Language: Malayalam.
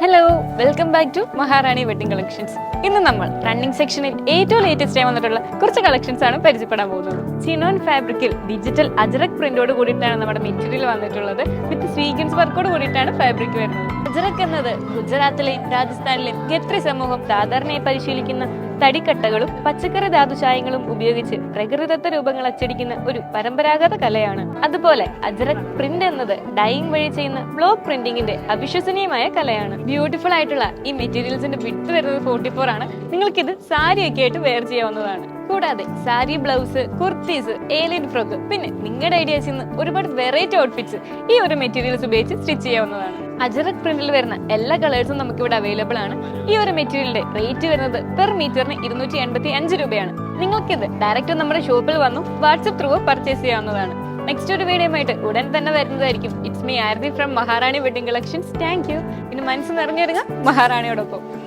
Hello, welcome back to Maharani wedding collections. ഇന്ന് നമ്മൾ റണ്ണിംഗ് സെക്ഷനിൽ ഏറ്റവും ലേറ്റസ്റ്റ് ആയി വന്നിട്ടുള്ള കുറച്ച് കളക്ഷൻസ് ആണ് പരിചയപ്പെടാൻ പോകുന്നത്. ചിനോൻ ഫാബ്രിക്കിൽ ഡിജിറ്റൽ അജറക് പ്രിന്റോട് കൂടിയിട്ടാണ് നമ്മുടെ മെറ്റീരിയൽ വന്നിട്ടുള്ളത്. വിത്ത് സ്വീഗൻസ് വർക്കോട് കൂടിയിട്ടാണ് ഫാബ്രിക് വരുന്നത്. അജറക് എന്നത് ഗുജറാത്തിലെയും രാജസ്ഥാനിലെയും ഖത്രി സമൂഹം സാധാരണയായി പരിശീലിക്കുന്ന തടിക്കട്ടകളും പച്ചക്കറി ധാതുചായങ്ങളും ഉപയോഗിച്ച് പ്രകൃതിദത്ത രൂപങ്ങൾ അച്ചടിക്കുന്ന ഒരു പരമ്പരാഗത കലയാണ്. അതുപോലെ അജറക് പ്രിന്റ് എന്നത് ഡൈയിങ് വഴി ചെയ്യുന്ന ബ്ലോക്ക് പ്രിന്റിംഗിന്റെ അവിശ്വസനീയമായ കലയാണ്. ബ്യൂട്ടിഫുൾ ആയിട്ടുള്ള ഈ മെറ്റീരിയൽസിന്റെ വിട്ട് വരുന്നത് 44 ആണ്. നിങ്ങൾക്കിത് സാരിയൊക്കെ ആയിട്ട് വെയർ ചെയ്യാവുന്നതാണ്. കൂടാതെ sari, blouse, kurtis, alien frock, പിന്നെ നിങ്ങളുടെ ഐഡിയാസിൽ നിന്ന് ഒരുപാട് വെറൈറ്റി ഔട്ട്ഫിറ്റ്സ് ഈ ഒരു മെറ്റീരിയൽസ് ഉപയോഗിച്ച് സ്റ്റിച്ച് ചെയ്യാവുന്നതാണ്. അജറക് പ്രിന്റിൽ വരുന്ന എല്ലാ കളേഴ്സും നമുക്ക് ഇവിടെ അവൈലബിൾ ആണ്. ഈ ഒരു മെറ്റീരിയലിന്റെ റേറ്റ് വരുന്നത് പെർ മീറ്ററിന് 285 രൂപയാണ്. നിങ്ങൾക്കിത് ഡയറക്റ്റ് നമ്മുടെ ഷോപ്പിൽ വന്നു വാട്സ്ആപ്പ് ത്രൂ പർച്ചേസ് ചെയ്യാവുന്നതാണ്. നെക്സ്റ്റ് ഒരു വീഡിയോയുമായിട്ട് ഉടൻ തന്നെ വരുന്നതായിരിക്കും. It's me Aarti from Maharani wedding collections. Thank you. ഇനി മനസ്സ് നിറഞ്ഞിരുന്ന മഹാറാണിയോടൊപ്പം.